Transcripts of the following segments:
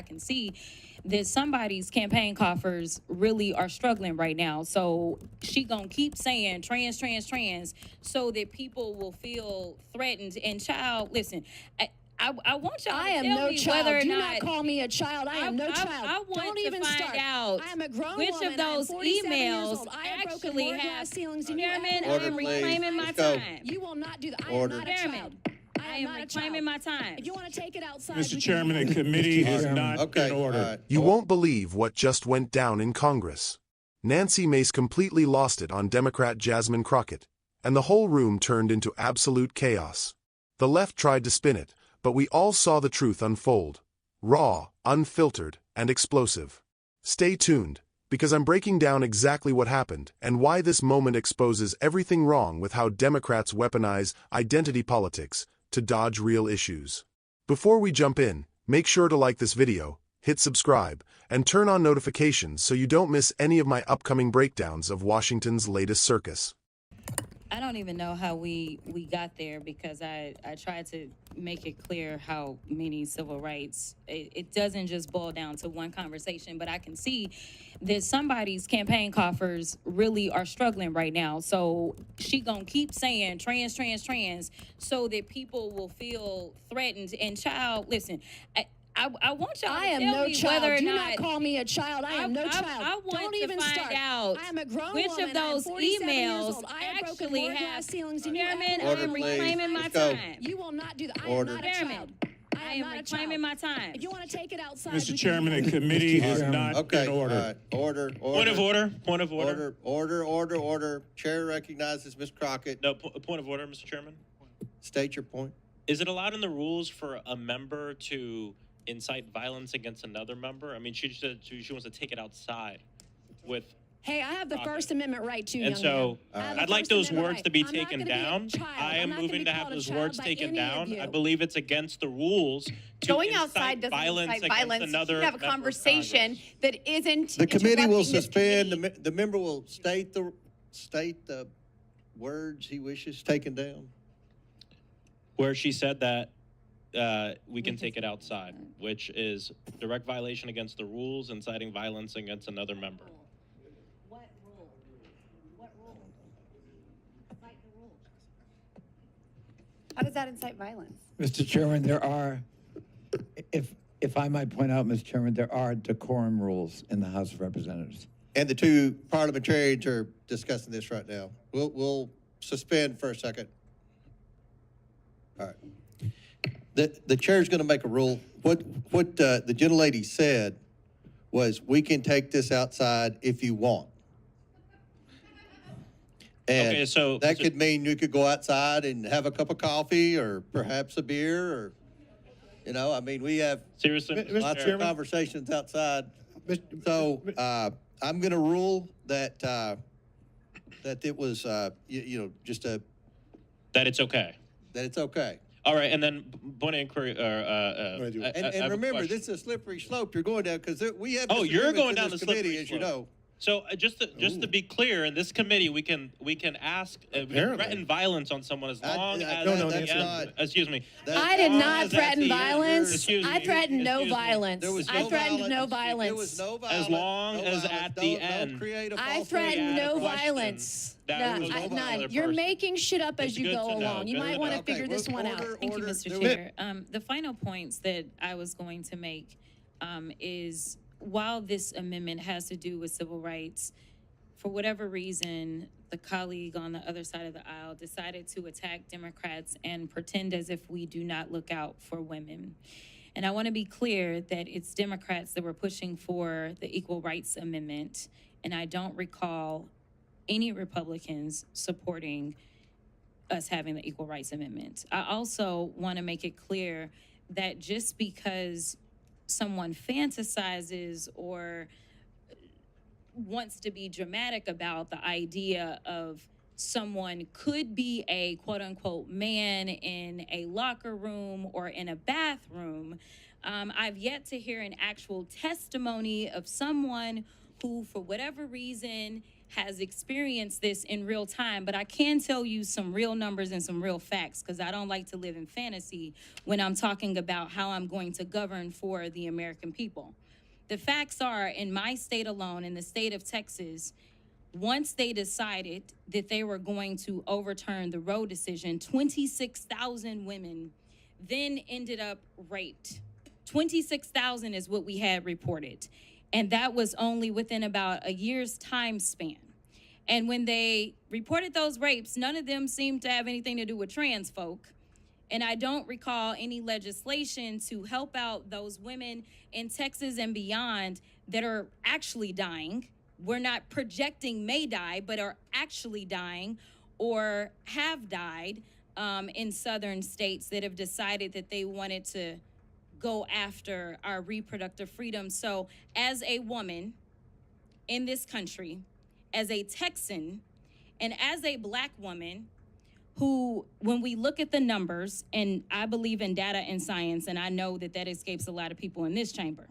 I can see that somebody's campaign coffers really are struggling right now. So she gonna keep saying trans, trans, trans, so that people will feel threatened. And child, listen, I want y'all to tell me whether or Do not. not call me a child. I am no child. I want Don't to even find start. out I am a grown which woman. of those emails actually have. Chairman, I am reclaiming my time. You will not do that. I am not a child. I am reclaiming my time. If you want to take it outside, Mr. Chairman, the committee is not in order. You won't believe what just went down in Congress. Nancy Mace completely lost it on Democrat Jasmine Crockett, and the whole room turned into absolute chaos. The left tried to spin it, but we all saw the truth unfold. Raw, unfiltered, and explosive. Stay tuned, because I'm breaking down exactly what happened and why this moment exposes everything wrong with how Democrats weaponize identity politics to dodge real issues. Before we jump in, make sure to like this video, hit subscribe, and turn on notifications so you don't miss any of my upcoming breakdowns of Washington's latest circus. I don't even know how we got there, because I tried to make it clear how many civil rights, it doesn't just boil down to one conversation, but I can see that somebody's campaign coffers really are struggling right now. So she gonna keep saying trans, trans, trans, so that people will feel threatened. And child, listen, I want y'all to tell me whether or not. Do not call me a child. I am no child. I want Don't to even find start. out I am a grown which woman. of those emails actually have. Chairman, I am reclaiming my time. You will not do that. I am not a child. I am reclaiming my time. If you want to take it outside, Mr. Chairman, the committee is not in order. Order. Point of order. Point of order. Order. Chair recognizes Ms. Crockett. No, point of order, Mr. Chairman. State your point. Is it allowed in the rules for a member to incite violence against another member? I mean, she said she wants to take it outside with. Hey, I have the First Amendment right too, and so I'd like those words to be taken down. I am moving to have those words taken down. I believe it's against the rules to going outside doesn't violence incite violence. Another you have a conversation that isn't. The committee will suspend. The member will state the words he wishes taken down. Where she said that we can take it outside, which is direct violation against the rules, inciting violence against another member. What rule? What rule? Cite the rule. How does that incite violence? Mr. Chairman, there are, if I might point out, Mr. Chairman, there are decorum rules in the House of Representatives. And the two parliamentarians are discussing this right now. We'll suspend for a second. All right. The chair's going to make a rule. What the gentlelady said was, we can take this outside if you want. And okay, so that could mean you could go outside and have a cup of coffee or perhaps a beer, or, you know, I mean, we have seriously lots of conversations outside. So I'm going to rule that that it was, just a... That it's okay. That it's okay. All right, and then point of inquiry. And remember, this is a slippery slope you're going down, because we have. Oh, you're going down the committee, slippery as slope. You know. So just to be clear, in this committee, we can ask we can threaten violence on someone as long as that's not. Excuse me. I did not threaten violence. I threatened no violence. I threatened no violence. There was no violence. As long as at the end. I threatened no violence. None. You're making shit up as you go along. You might want to figure this one out. Thank you, Mr. Chair. The final points that I was going to make is, while this amendment has to do with civil rights, for whatever reason, the colleague on the other side of the aisle decided to attack Democrats and pretend as if we do not look out for women. And I want to be clear that it's Democrats that were pushing for the Equal Rights Amendment, and I don't recall any Republicans supporting us having the Equal Rights Amendment. I also want to make it clear that just because someone fantasizes or wants to be dramatic about the idea of someone could be a quote unquote man in a locker room or in a bathroom, I've yet to hear an actual testimony of someone who, for whatever reason, has experienced this in real time, but I can tell you some real numbers and some real facts, because I don't like to live in fantasy when I'm talking about how I'm going to govern for the American people. The facts are, in my state alone, in the state of Texas, once they decided that they were going to overturn the Roe decision, 26,000 women then ended up raped. 26,000 is what we had reported. And that was only within about a year's time span. And when they reported those rapes, none of them seemed to have anything to do with trans folk. And I don't recall any legislation to help out those women in Texas and beyond that are actually dying. We're not projecting may die, but are actually dying or have died in southern states that have decided that they wanted to go after our reproductive freedom. So as a woman in this country, as a Texan, and as a Black woman who, when we look at the numbers, and I believe in data and science, and I know that that escapes a lot of people in this chamber,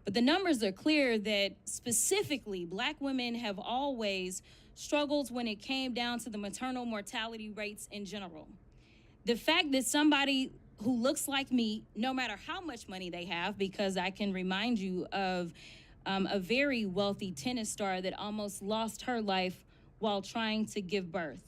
but the numbers are clear that specifically Black women have always struggled when it came down to the maternal mortality rates in general. The fact that somebody who looks like me, no matter how much money they have, because I can remind you of a very wealthy tennis star that almost lost her life while trying to give birth.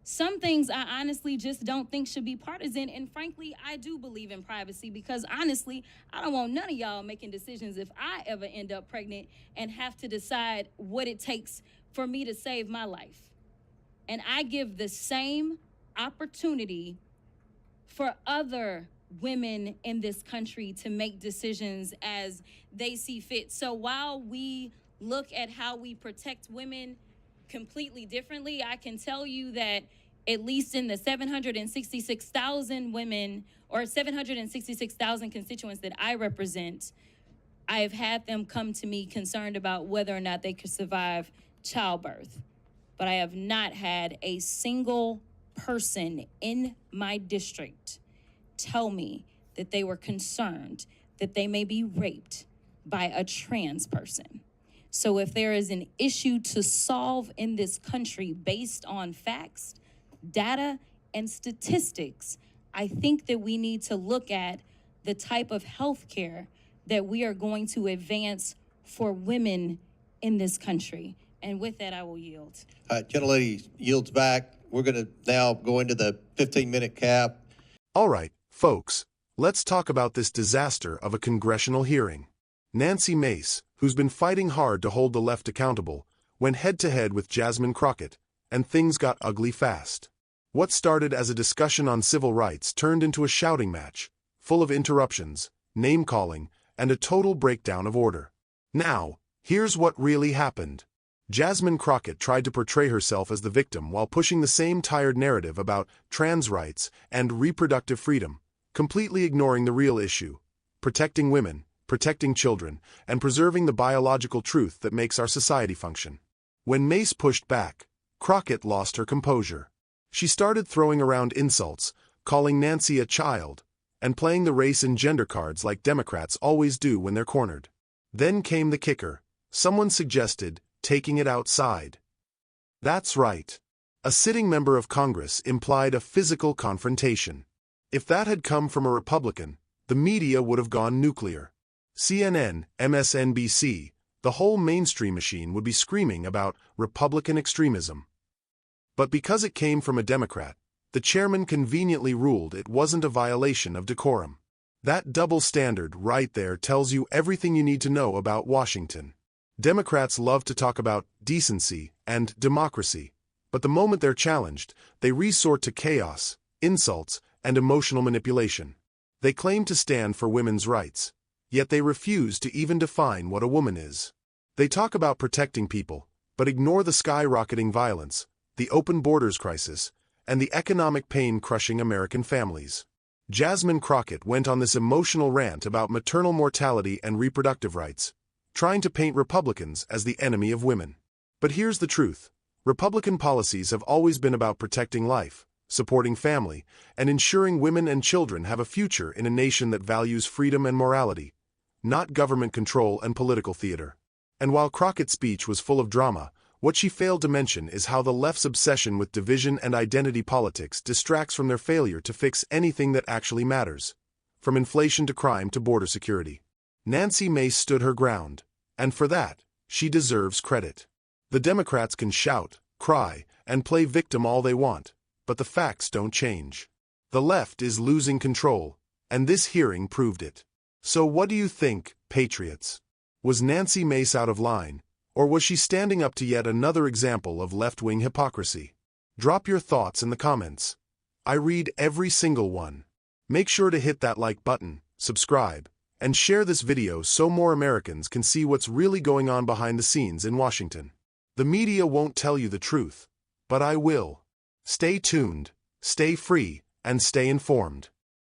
Some things I honestly just don't think should be partisan, and frankly, I do believe in privacy, because honestly, I don't want none of y'all making decisions if I ever end up pregnant and have to decide what it takes for me to save my life. And I give the same opportunity for other women in this country to make decisions as they see fit. So while we look at how we protect women completely differently, I can tell you that at least in the 766,000 women or 766,000 constituents that I represent, I have had them come to me concerned about whether or not they could survive childbirth. But I have not had a single person in my district tell me that they were concerned that they may be raped by a trans person. So if there is an issue to solve in this country based on facts, data, and statistics, I think that we need to look at the type of health care that we are going to advance for women in this country. And with that, I will yield. Gentlelady yields back. We're going to now go into the 15-minute cap. All right, folks, let's talk about this disaster of a congressional hearing. Nancy Mace, who's been fighting hard to hold the left accountable, went head-to-head with Jasmine Crockett, and things got ugly fast. What started as a discussion on civil rights turned into a shouting match, full of interruptions, name-calling, and a total breakdown of order. Now, here's what really happened. Jasmine Crockett tried to portray herself as the victim while pushing the same tired narrative about trans rights and reproductive freedom, completely ignoring the real issue: protecting women, protecting children, and preserving the biological truth that makes our society function. When Mace pushed back, Crockett lost her composure. She started throwing around insults, calling Nancy a child, and playing the race and gender cards like Democrats always do when they're cornered. Then came the kicker. Someone suggested taking it outside. That's right. A sitting member of Congress implied a physical confrontation. If that had come from a Republican, the media would have gone nuclear. CNN, MSNBC, the whole mainstream machine would be screaming about Republican extremism. But because it came from a Democrat, the chairman conveniently ruled it wasn't a violation of decorum. That double standard right there tells you everything you need to know about Washington. Democrats love to talk about decency and democracy, but the moment they're challenged, they resort to chaos, insults, and emotional manipulation. They claim to stand for women's rights, yet they refuse to even define what a woman is. They talk about protecting people, but ignore the skyrocketing violence, the open borders crisis, and the economic pain crushing American families. Jasmine Crockett went on this emotional rant about maternal mortality and reproductive rights, trying to paint Republicans as the enemy of women. But here's the truth. Republican policies have always been about protecting life, supporting family, and ensuring women and children have a future in a nation that values freedom and morality, not government control and political theater. And while Crockett's speech was full of drama, What she failed to mention is how the left's obsession with division and identity politics distracts from their failure to fix anything that actually matters, from inflation to crime to border security. Nancy Mace stood her ground, and for that, she deserves credit. The Democrats can shout, cry, and play victim all they want, but the facts don't change. The left is losing control, and this hearing proved it. So what do you think, Patriots? Was Nancy Mace out of line, or was she standing up to yet another example of left-wing hypocrisy? Drop your thoughts in the comments. I read every single one. Make sure to hit that like button, subscribe, and share this video so more Americans can see what's really going on behind the scenes in Washington. The media won't tell you the truth, but I will. Stay tuned, stay free, and stay informed.